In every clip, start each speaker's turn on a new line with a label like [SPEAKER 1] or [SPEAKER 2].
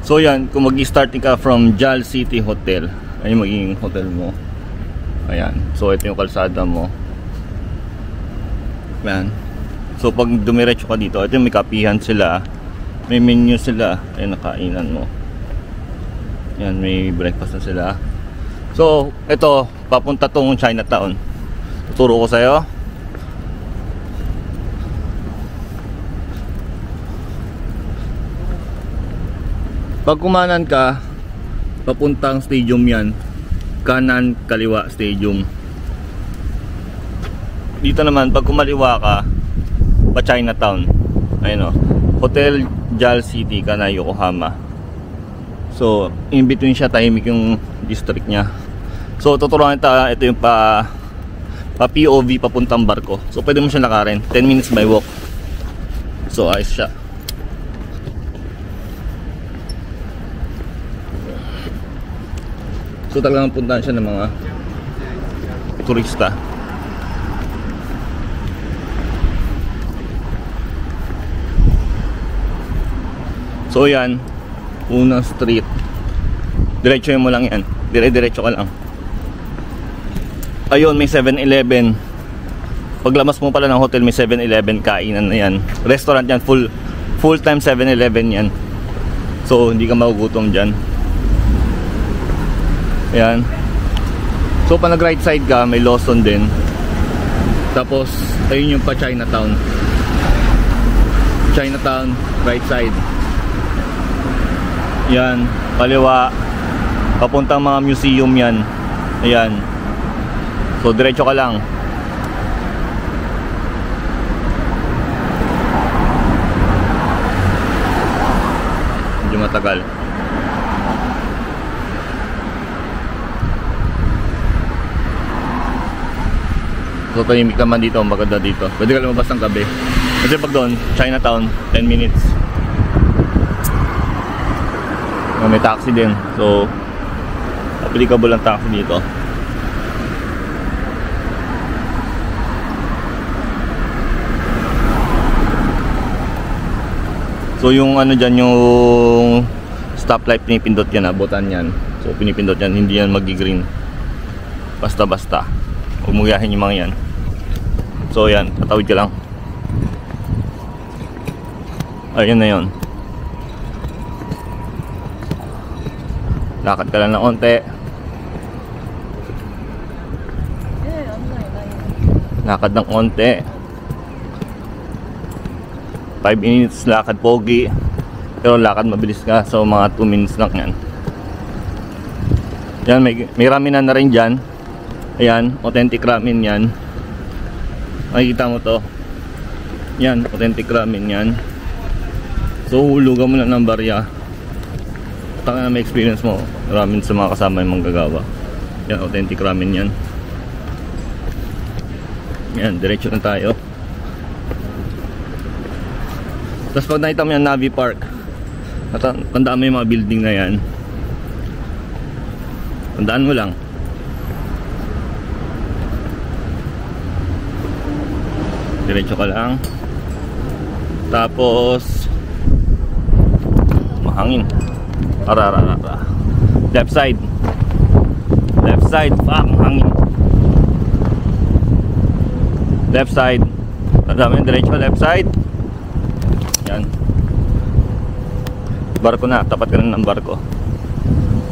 [SPEAKER 1] So yan, kung mag-start ka from JAL City Hotel, ay magiging hotel mo. Ayan, so ito yung kalsada mo. Ayan. So pag dumiretso ka dito, ito yung may kapihan sila, may menu sila, ay nakainan mo. Ayan, may breakfast na sila. So ito, papunta tong Chinatown. Tuturo ko sa'yo. Pag kumanan ka, papuntang stadium yan. Kanan, kaliwa, stadium. Dito naman, pag kumaliwa ka, pa Chinatown. Ayun o. Hotel JAL City, Kana, Yokohama. So, in between siya, tahimik yung district niya. So, tuturuan kita, ito yung pa POV, papuntang barko. So, pwede mo siya lakarin. 10 minutes by walk. So, ayos siya. So talagang puntahan siya ng mga turista. So yan, unang street. Diretso mo lang yan. Dire-diretso ka lang. Ayun, may 7-Eleven. Paglabas mo pala ng hotel, may 7-Eleven, kainan na yan. Restaurant yan, full time 7-Eleven yan. So hindi ka magugutom dyan. Ayan. So pa nag right side ka, may Lawson din. Tapos ayun yung pa Chinatown. Chinatown, right side. Yan, kaliwa. Papuntang mga museum yan. Ayan. So diretso ka lang. Medyo matagal. So tahimik naman dito, maganda dito. Pwede ka lumabas ng gabi. Kasi pag doon, Chinatown, 10 minutes. May taxi din. So applicable ang taxi dito. So yung ano dyan, yung stoplight, pinipindot yan, abutan yan. So pinipindot yan, hindi yan magi-green basta-basta. Huwag mo gayahin yung mga yan. So yan, tatawid ka lang. Ayun na yun. Lakad ka lang ng onte. Lakad ng onte. 5 minutes lakad pogi. Pero lakad mabilis ka. So mga 2 minutes lang yan. Yan, may ramen na rin dyan. Ayan, authentic ramen yan. Makikita mo to. Yan, authentic ramen yan. So hulugan mo na ng barya. Taka na may experience mo ramen sa mga kasama yung manggagawa. Yan, authentic ramen yan. Yan, diretso na tayo. Tapos pag nakita mo yan, Navy Park, tandaan mo yung mga building na yan. Tandaan mo lang. Diretso ka lang. Tapos mahangin. Arararara. Left side. Left side. Fuck, mahangin. Left side. Tandaan mo yung diretso, left side. Yan. Barko na. Tapat ka na ng barko.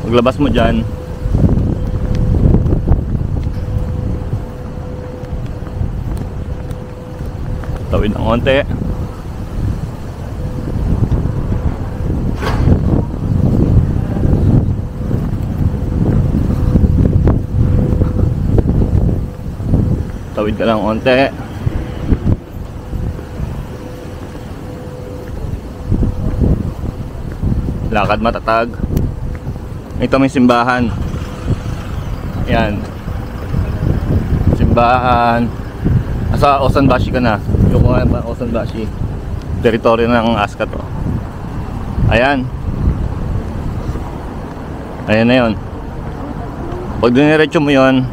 [SPEAKER 1] Paglabas mo dyan, tawid ng konti. Tawid ka lang konti. Lakad matatag. Ito may simbahan. Yan. Simbahan. Asa Osanbashi ka na. Yokohama Osanbashi. Teritoryo ng Asuka to. Ayan. Ayan na yun. Pag diniretso mo yun,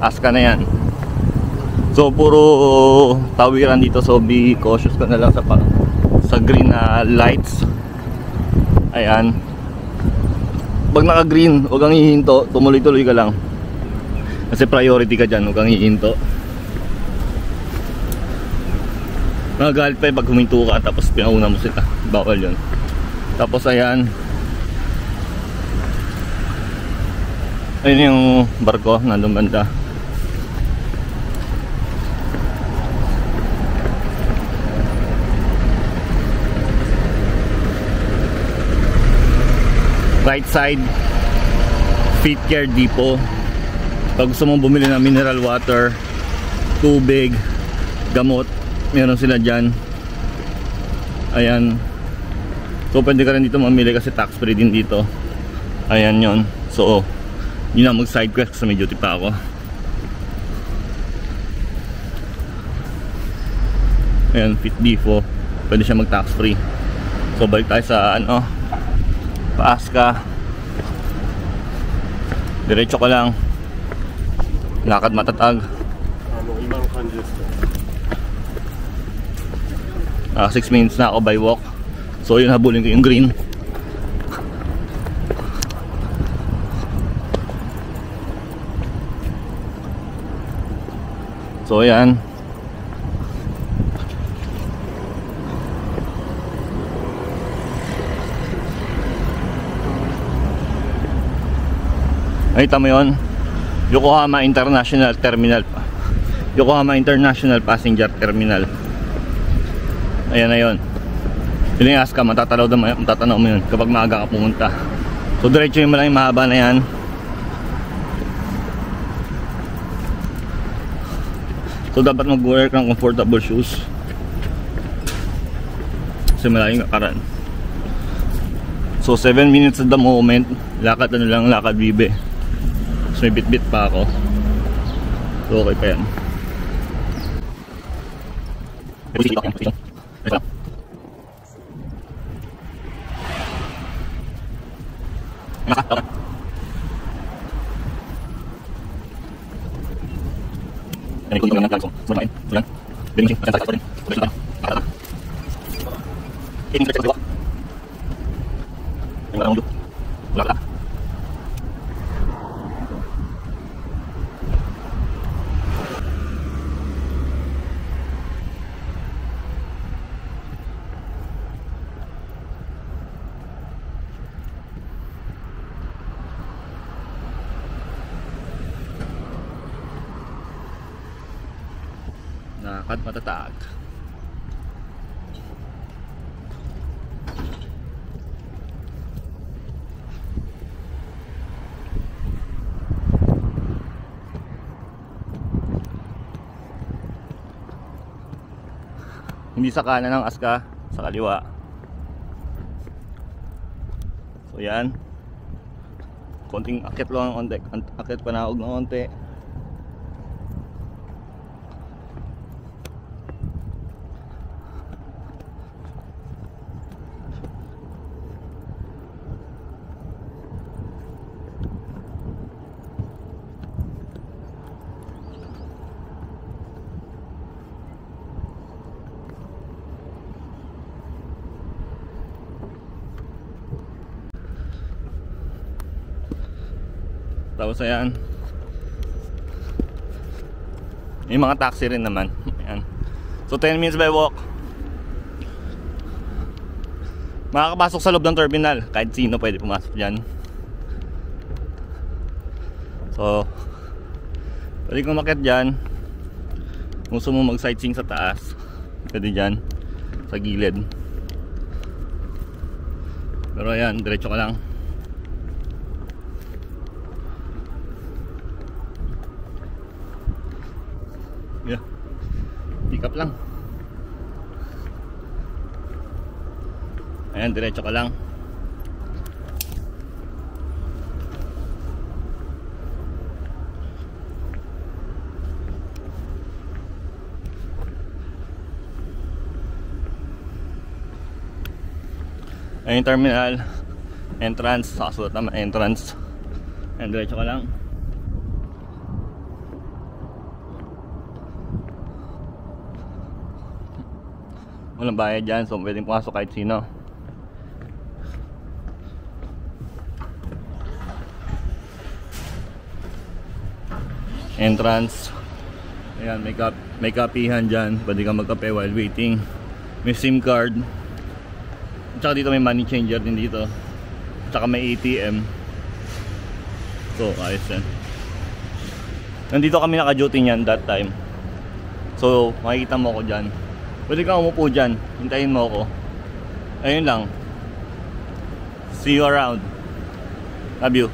[SPEAKER 1] Asuka na yan. So puro tawiran dito. So be cautious ka na lang sa green na lights. Ayan. Pag naka-green, huwag kang hihinto, tumuloy-tuloy ka lang. Kasi priority ka dyan, huwag kang hihinto. Magagalit pa pag huminto ka tapos pinauna mo sila. Bawal yun. Tapos ayan. Ayun yung barko, nandun banda. Right side, Feet Care Depot. Pag gusto mong bumili ng mineral water, tubig, gamot, meron sila dyan. Ayan. So pwede ka rin dito mamili kasi tax free din dito. Ayan yon. So yun na, mag side quest kasi may duty pa ako. Ayan, Feet Depot. Pwede siya mag tax free. So balik tayo sa ano, paas ka, diretso ka lang, lakad matatag. 6 minutes na ako by walk. So yun, habulin ko yung green. So ayan. Nakita mo yun? Yokohama International Terminal. Yokohama International Passenger Terminal. Ayan na yun. Yun yung Asuka, matatanaw mo yun kapag maaga ka pumunta. So diretso yung malang mahaba na yan. So dapat mag-wear ka ng comfortable shoes kasi malayong kakaran. So 7 minutes at the moment. Lakad ano lang, lakad bibe. So may bit-bit pa ako. So okay pa yan. Lakad matatag. Hindi sa kanan ng Asuka, sa kaliwa. So yan. Konting akit lang ang onte, akit panahog ng onte. Tapos ayan, may mga taxi rin naman. Ayan. So 10 minutes by walk, makakapasok sa loob ng terminal. Kahit sino pwede pumasok dyan. So pwede kong umakyat dyan. Kung gusto mo mag sightseeing sa taas, pwede dyan sa gilid. Pero ayan, diretso ka lang. Yeah. Pick up lang. Ayan, diretso ka lang. Ayan yung terminal. Entrance. Sasulat naman entrance. Ayan, diretso ka lang. Walang bayad dyan, so pwedeng pumasok kahit sino. entrance. Ayan, may kapihan dyan. Pwede ka magkape while waiting. May SIM card. Tsaka dito may money changer din dito. Tsaka may ATM. So, ayos yan. Nandito kami naka-duty niyan that time. So, makikita mo ako dyan. Pwede kang umupo dyan. Hintayin mo ako. Ayun lang. See you around. Love you.